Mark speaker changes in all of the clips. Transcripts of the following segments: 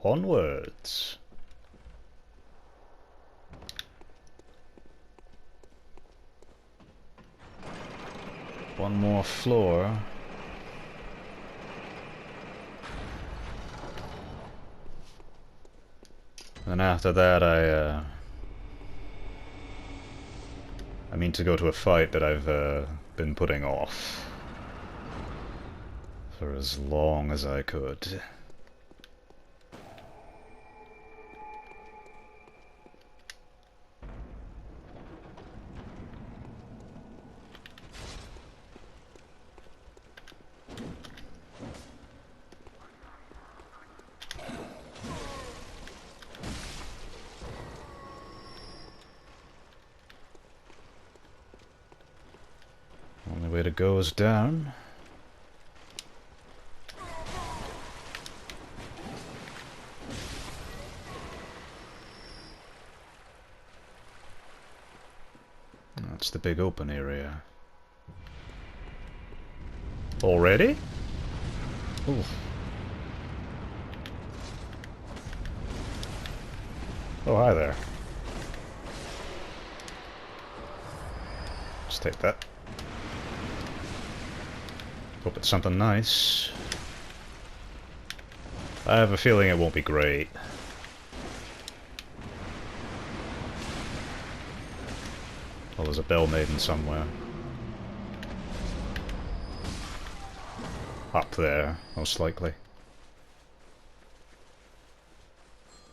Speaker 1: Onwards. One more floor. And after that I mean to go to a fight that I've been putting off for as long as I could. Only way to go is down. That's the big open area. Already? Ooh. Oh, hi there. Just take that. Hope it's something nice. I have a feeling it won't be great. Well, there's a bell maiden somewhere. Up there, most likely.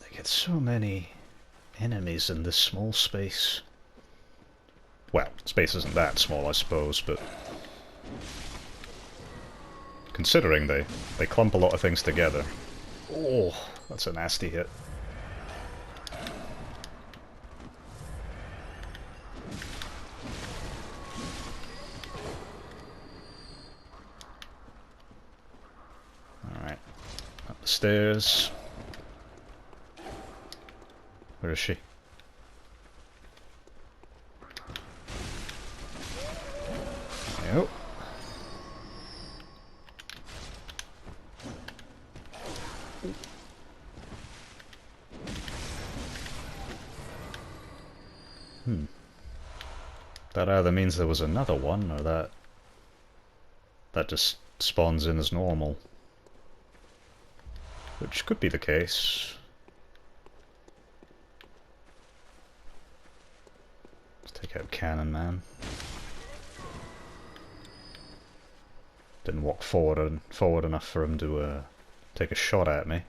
Speaker 1: They get so many enemies in this small space. Well, space isn't that small, I suppose, but considering they clump a lot of things together. Oh, that's a nasty hit. Alright, up the stairs. Where is she? Nope. That either means there was another one, or that just spawns in as normal. Which could be the case. Let's take out Cannon Man. Didn't walk forward enough for him to take a shot at me.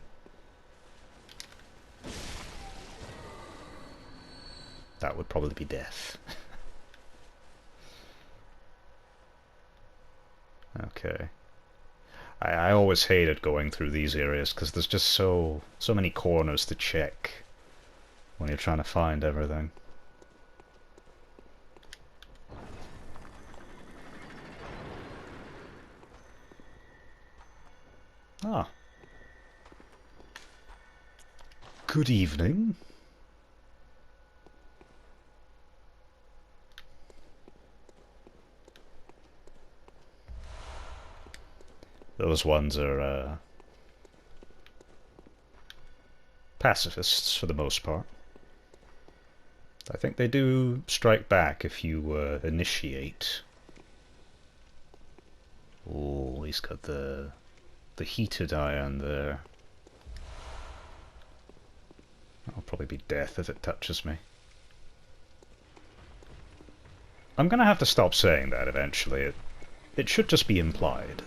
Speaker 1: That would probably be death. Okay. I always hated going through these areas because there's just so many corners to check when you're trying to find everything. Ah. Good evening. Those ones are pacifists for the most part. I think they do strike back if you initiate. Oh, he's got the heated iron there. That'll probably be death if it touches me. I'm gonna have to stop saying that eventually. It should just be implied.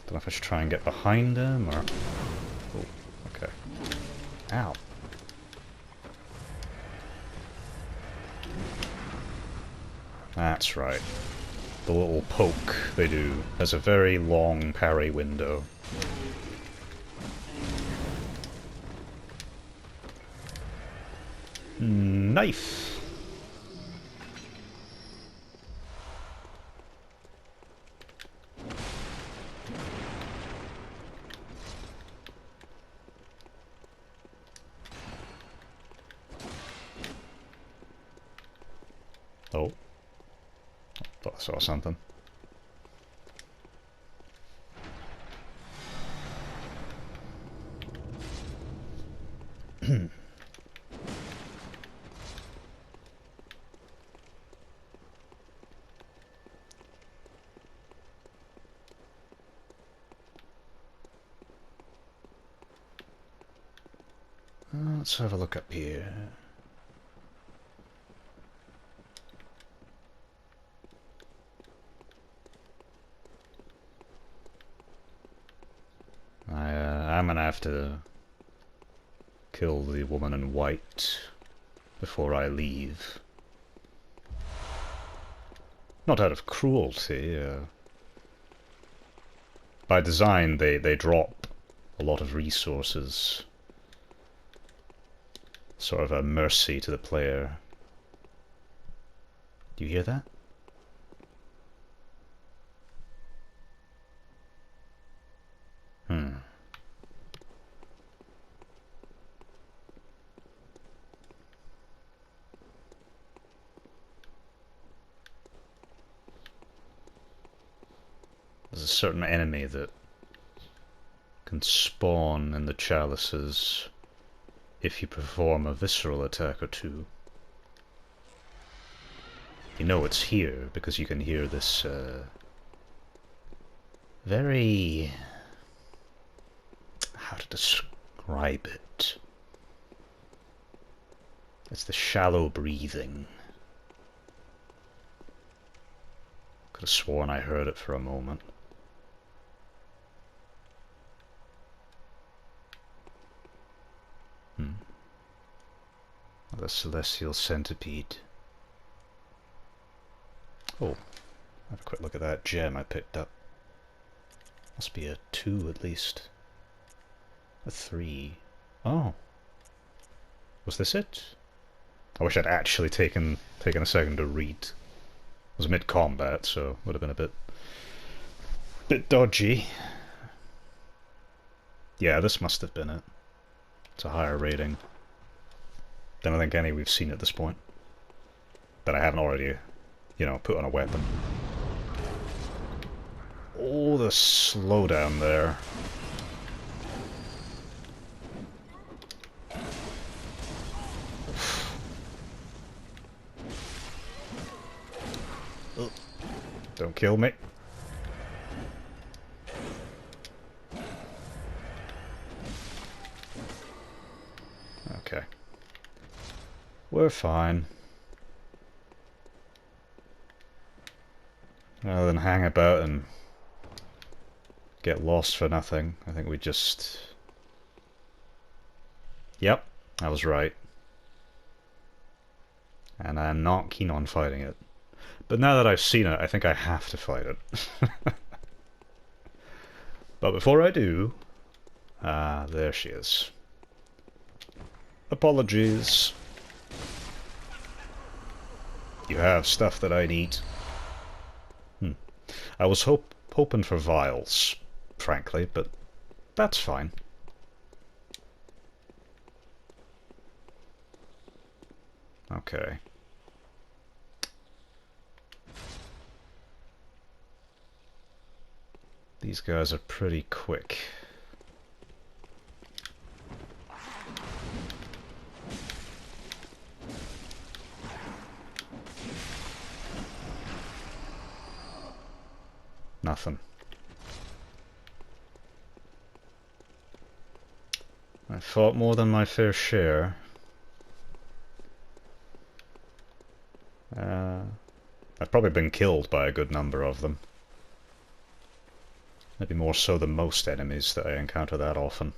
Speaker 1: Don't know if I should try and get behind him or... Oh, okay. Ow. That's right. The little poke they do has a very long parry window. Knife! Oh. Thought I saw something. Let's have a look up here. I'm gonna have to kill the woman in white before I leave. Not out of cruelty. By design, they drop a lot of resources. Sort of a mercy to the player. Do you hear that? There's a certain enemy that can spawn in the chalices if you perform a visceral attack or two. You know it's here because you can hear this very... how to describe it? It's the shallow breathing. Could have sworn I heard it for a moment. The celestial centipede. Oh, have a quick look at that gem I picked up. Must be a 2 at least. A 3. Oh. Was this it? I wish I'd actually taken a second to read. It was mid-combat, so would have been a bit dodgy. Yeah, this must have been it. It's a higher rating than I think any we've seen at this point. That I haven't already, you know, put on a weapon. Oh, the slowdown there. Oh, don't kill me. Okay. We're fine. Rather than hang about and get lost for nothing, I think we just... Yep, I was right. And I'm not keen on fighting it. But now that I've seen it, I think I have to fight it. But before I do... there she is. Apologies. You have stuff that I need. I was hoping for vials, frankly, but that's fine. Okay. These guys are pretty quick. Nothing. I fought more than my fair share. I've probably been killed by a good number of them. Maybe more so than most enemies that I encounter that often.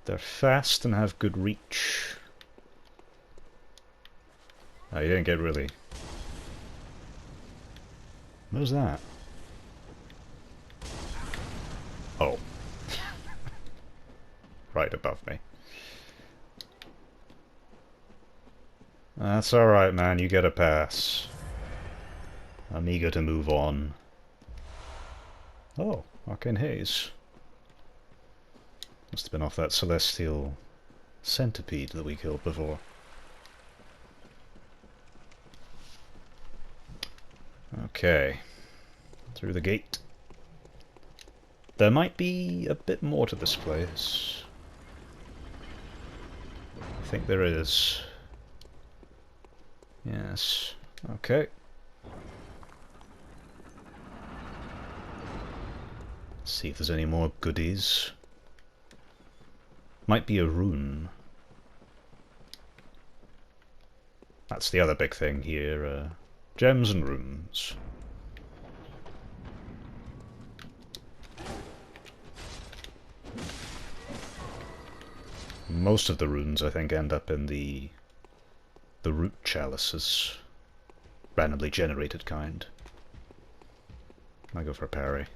Speaker 1: They're fast and have good reach. Oh, you didn't get really... What was that? Oh. Right above me. That's alright, man. You get a pass. I'm eager to move on. Oh, Arcane Haze. Must have been off that celestial centipede that we killed before. Okay. Through the gate. There might be a bit more to this place. I think there is. Yes. Okay. Let's see if there's any more goodies. Might be a rune. That's the other big thing here. Gems and runes. Most of the runes, I think, end up in the root chalices. Randomly generated kind. I go for a parry.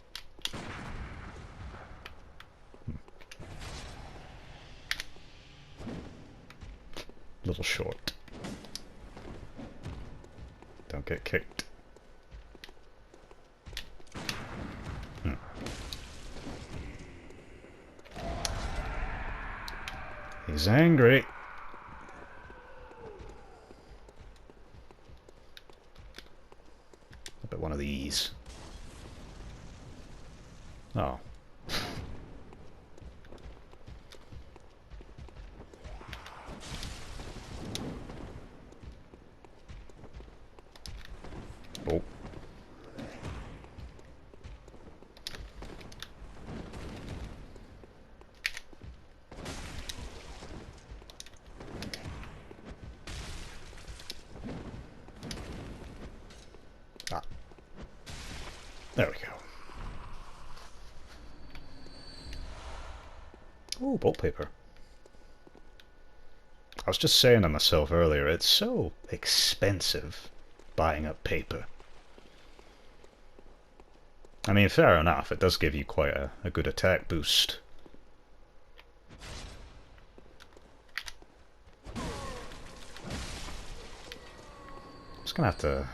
Speaker 1: Little short. Don't get kicked. He's angry. I bet one of these. Oh. Oh. Ah. There we go. Oh, bolt paper. I was just saying to myself earlier, it's so expensive buying up paper. I mean, fair enough, it does give you quite a good attack boost. Just gonna have to...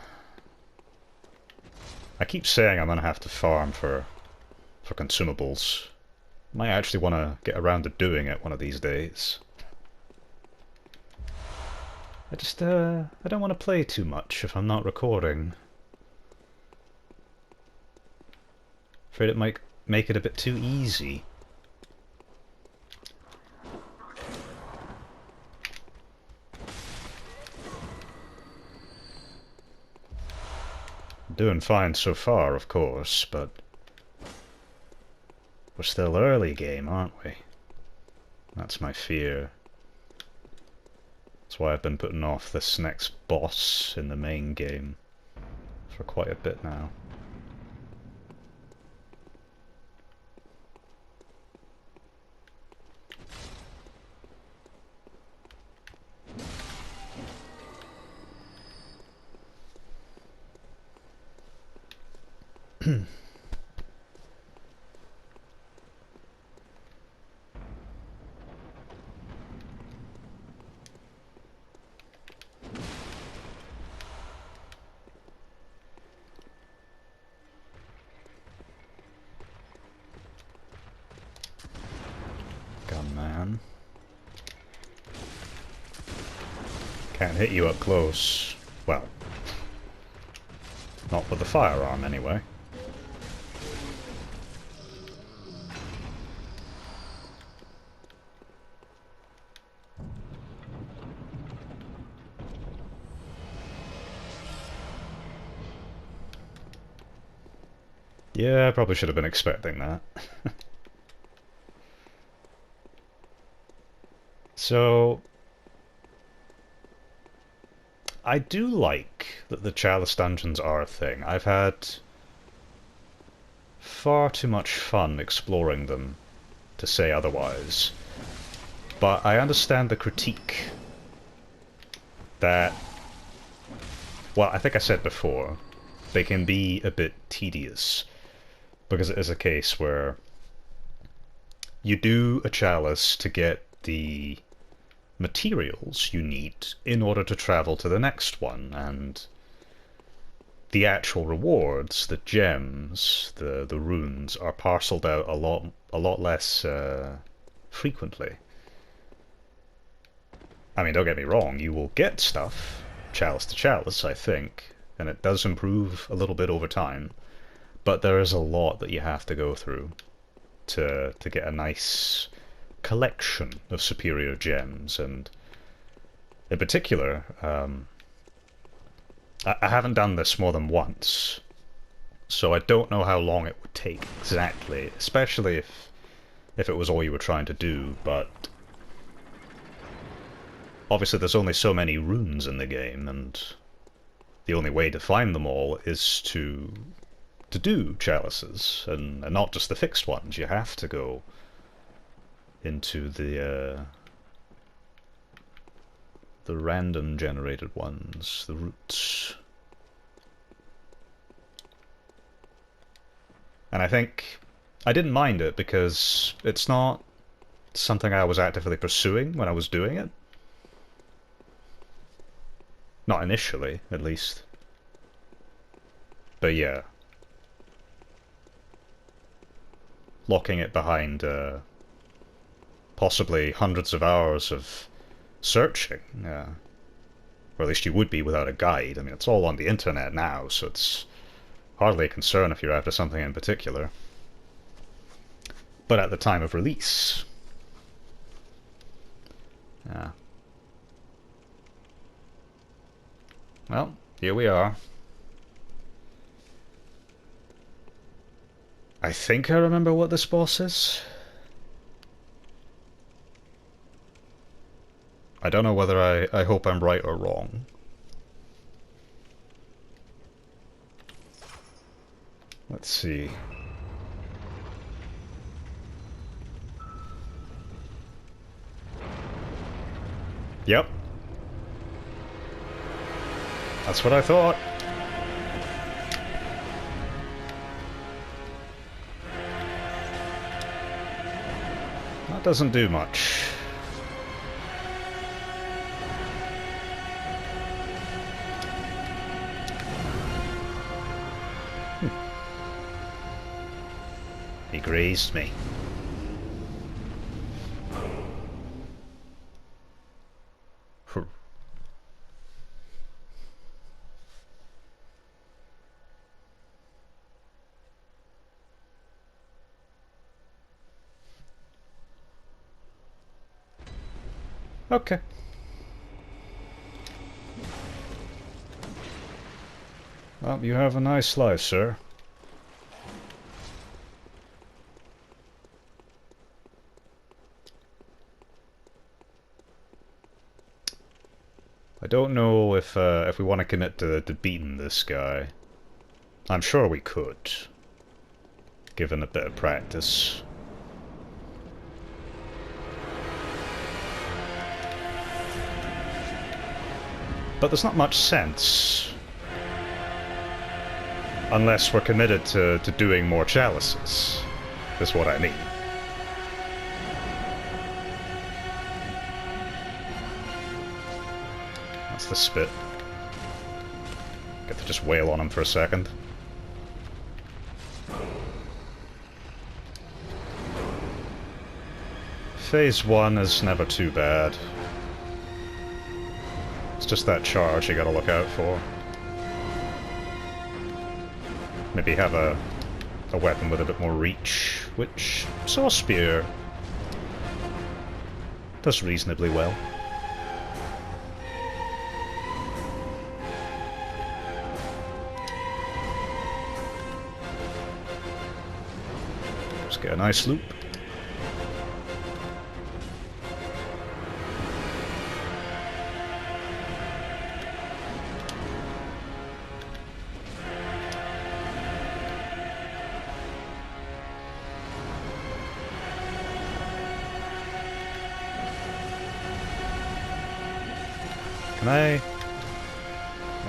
Speaker 1: I keep saying I'm gonna have to farm for consumables. Might actually want to get around to doing it one of these days. I just, I don't want to play too much if I'm not recording. Afraid it might make it a bit too easy. Doing fine so far, of course, but we're still early game, aren't we? That's my fear. That's why I've been putting off this next boss in the main game for quite a bit now. Gunman. Can't hit you up close. Well, not with the firearm anyway. Yeah, I probably should have been expecting that. So, I do like that the Chalice dungeons are a thing. I've had far too much fun exploring them to say otherwise. But I understand the critique that, well, I think I said before, they can be a bit tedious. Because it is a case where you do a chalice to get the materials you need in order to travel to the next one, and the actual rewards, the gems, the runes, are parceled out a lot less frequently. I mean, don't get me wrong, you will get stuff, chalice to chalice, I think, and it does improve a little bit over time, but there is a lot that you have to go through to get a nice collection of superior gems, and in particular, I haven't done this more than once, so I don't know how long it would take exactly, especially if it was all you were trying to do, but obviously there's only so many runes in the game, and the only way to find them all is to do chalices, and not just the fixed ones. You have to go into the random generated ones, the roots. And I think I didn't mind it because it's not something I was actively pursuing when I was doing it. Not initially, at least. But yeah. Locking it behind possibly hundreds of hours of searching, or at least you would be without a guide. I mean, it's all on the internet now, so it's hardly a concern if you're after something in particular. But at the time of release... yeah. Well, here we are. I think I remember what this boss is. I don't know whether I hope I'm right or wrong. Let's see. Yep. That's what I thought. That doesn't do much. He grazed me. Okay. Well, you have a nice life, sir. I don't know if we want to commit to beating this guy. I'm sure we could, given a bit of practice. But there's not much sense unless we're committed to doing more chalices, is what I mean. That's the spit. Get to just wail on him for a second. Phase 1 is never too bad. It's just that charge you gotta look out for. Maybe have a weapon with a bit more reach, which Saw Spear does reasonably well. Just get a nice loop. Can I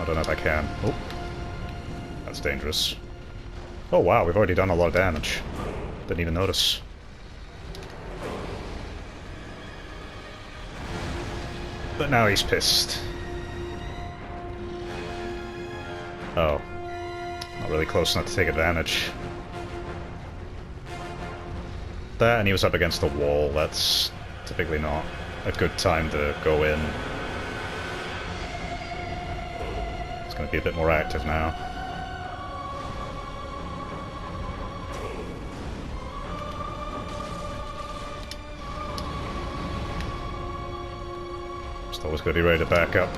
Speaker 1: don't know if I can. Oh. That's dangerous. Oh wow, we've already done a lot of damage. Didn't even notice. But now he's pissed. Oh. Not really close enough to take advantage. That, and he was up against the wall. That's typically not a good time to go in. going to be a bit more active now. Just always got to be ready to back up.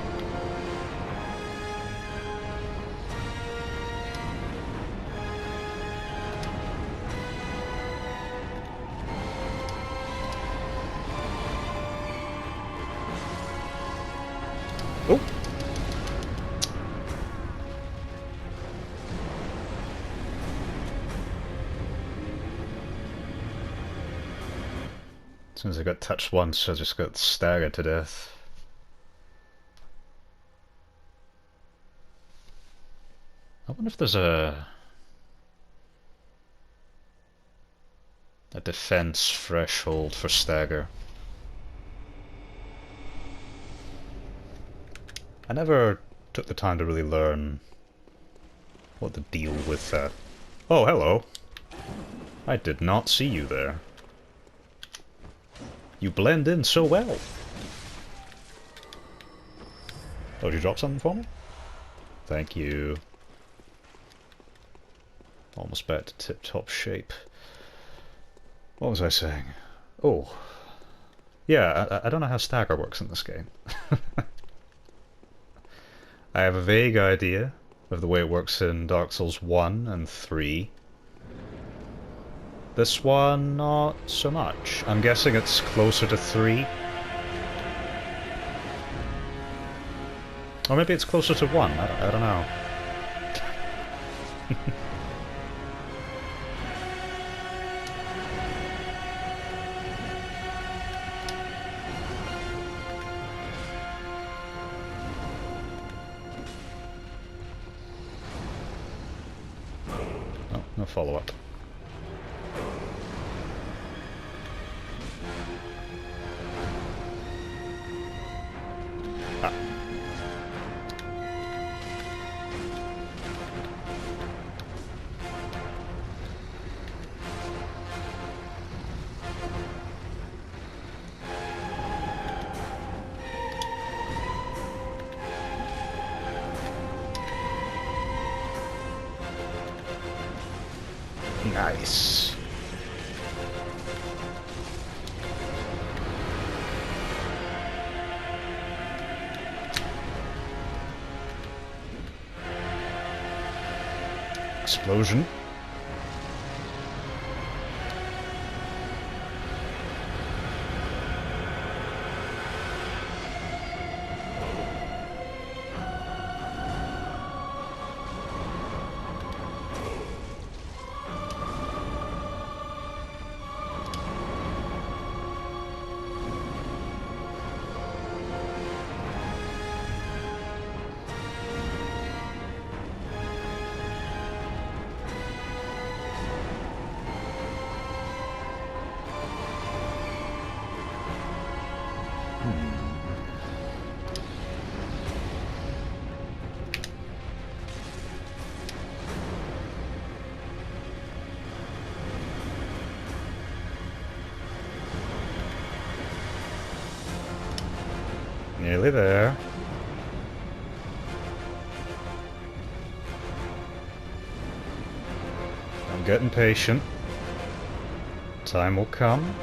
Speaker 1: Oh! As soon as I got touched once, I just got staggered to death. I wonder if there's a defense threshold for stagger. I never took the time to really learn what the deal with that. Oh, hello. I did not see you there. You blend in so well. Oh, did you drop something for me? Thank you. Almost back to tip-top shape. What was I saying? Oh. Yeah, I don't know how stagger works in this game. I have a vague idea of the way it works in Dark Souls 1 and 3. This one, not so much. I'm guessing it's closer to 3. Or maybe it's closer to 1, I don't know. Oh, no follow-up. Nice. Explosion. Nearly there. I'm getting patient. Time will come.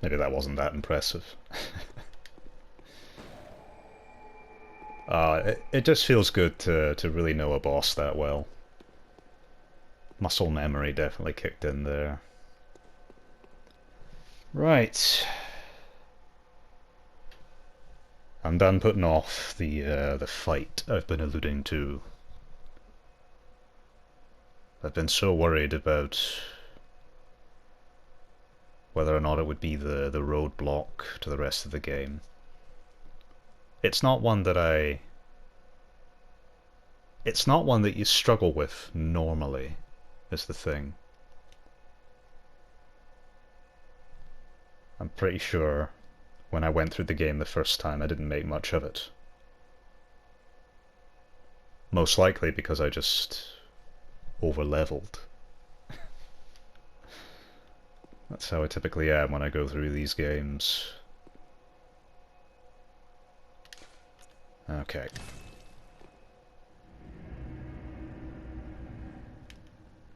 Speaker 1: Maybe that wasn't that impressive. It just feels good to really know a boss that well. Muscle memory definitely kicked in there. Right. I'm done putting off the fight I've been alluding to. I've been so worried about whether or not it would be the roadblock to the rest of the game. It's not one that It's not one that you struggle with normally, is the thing. I'm pretty sure when I went through the game the first time I didn't make much of it. Most likely because I just over-leveled. That's how I typically am when I go through these games. Okay.